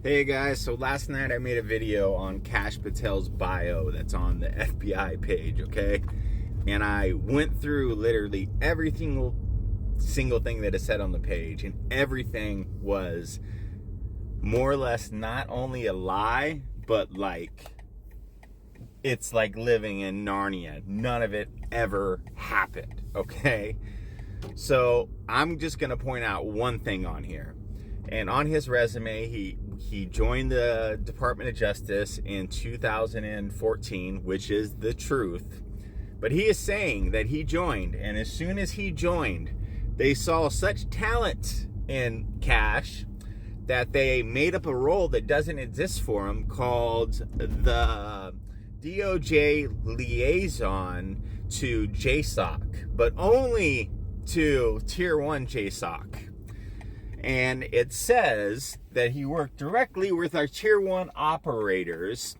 Hey guys, so last night I made a video on Kash Patel's bio that's on the FBI page, okay? And I went through literally every single thing that is said on the page, and everything was more or less not only a lie, but it's like living in Narnia. None of it ever happened, okay? So I'm just gonna point out one thing on here. And on his resume, he joined the Department of Justice in 2014, which is the truth. But he is saying that he joined, and as soon as he joined, they saw such talent in Kash that they made up a role that doesn't exist for him called the DOJ liaison to JSOC, but only to Tier 1 JSOC. And it says that he worked directly with our Tier 1 operators,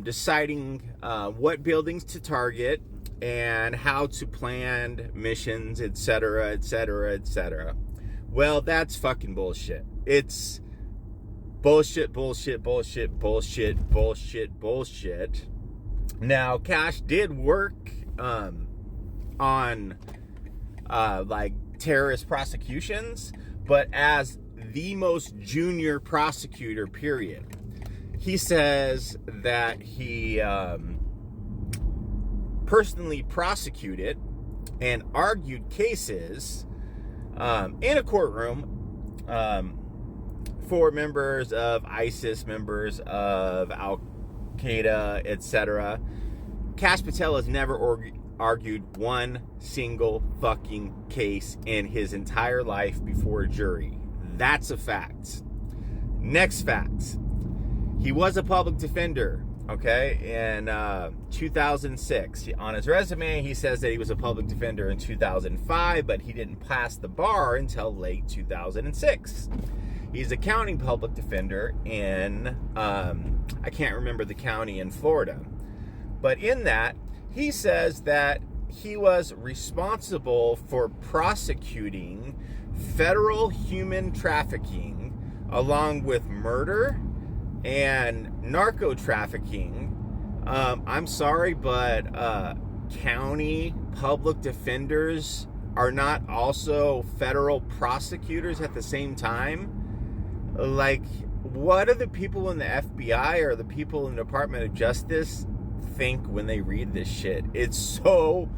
deciding what buildings to target and how to plan missions, etc., etc., etc. Well, that's fucking bullshit. It's bullshit. Now, Kash did work on terrorist prosecutions, but as the most junior prosecutor, period. He says that he personally prosecuted and argued cases in a courtroom for members of ISIS, members of Al-Qaeda, etc. Kash Patel has never argued one single fucking case in his entire life before a jury. That's a fact. Next fact. He was a public defender, okay, in 2006. On his resume, he says that he was a public defender in 2005, but he didn't pass the bar until late 2006. He's a county public defender in, I can't remember the county in Florida. But in that, he says that he was responsible for prosecuting federal human trafficking along with murder and narco trafficking. I'm sorry, but county public defenders are not also federal prosecutors at the same time. Like, what do the people in the FBI or the people in the Department of Justice think when they read this shit? It's so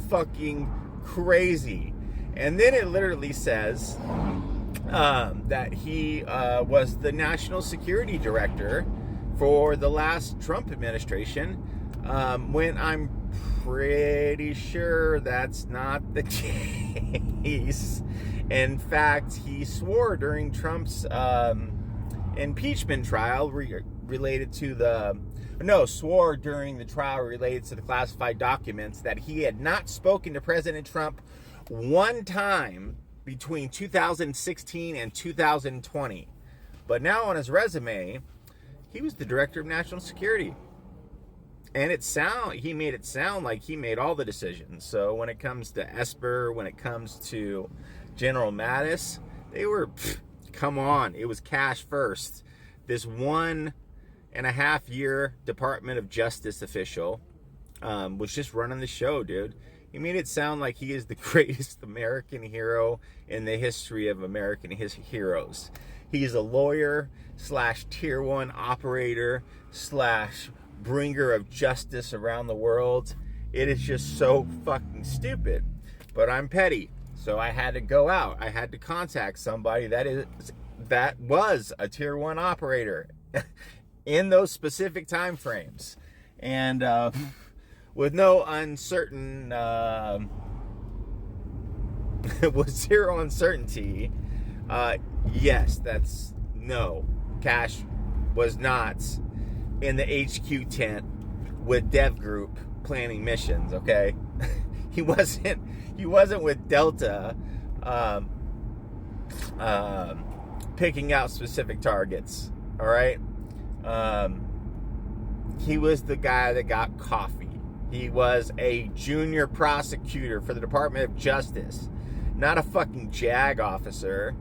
fucking crazy. And then it literally says that he was the national security director for the last Trump administration, when I'm pretty sure that's not the case. In fact, he swore during Trump's impeachment trial swore during the trial related to the classified documents that he had not spoken to President Trump one time between 2016 and 2020. But now on his resume, he was the director of national security. And he made it sound like he made all the decisions. So when it comes to Esper, when it comes to General Mattis, they were, come on, it was Kash first. This 1.5 year Department of Justice official was just running the show, dude. He made it sound like he is the greatest American hero in the history of American heroes. He is a lawyer / Tier 1 operator / bringer of justice around the world. It is just so fucking stupid. But I'm petty, so I had to go out. I had to contact somebody that was a Tier 1 operator in those specific time frames. And with no uncertain, with zero uncertainty, yes, no, Kash was not in the HQ tent with Dev Group planning missions, okay? He wasn't with Delta picking out specific targets, all right? He was the guy that got coffee. He was a junior prosecutor for the Department of Justice, not a fucking JAG officer.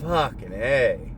Fucking A.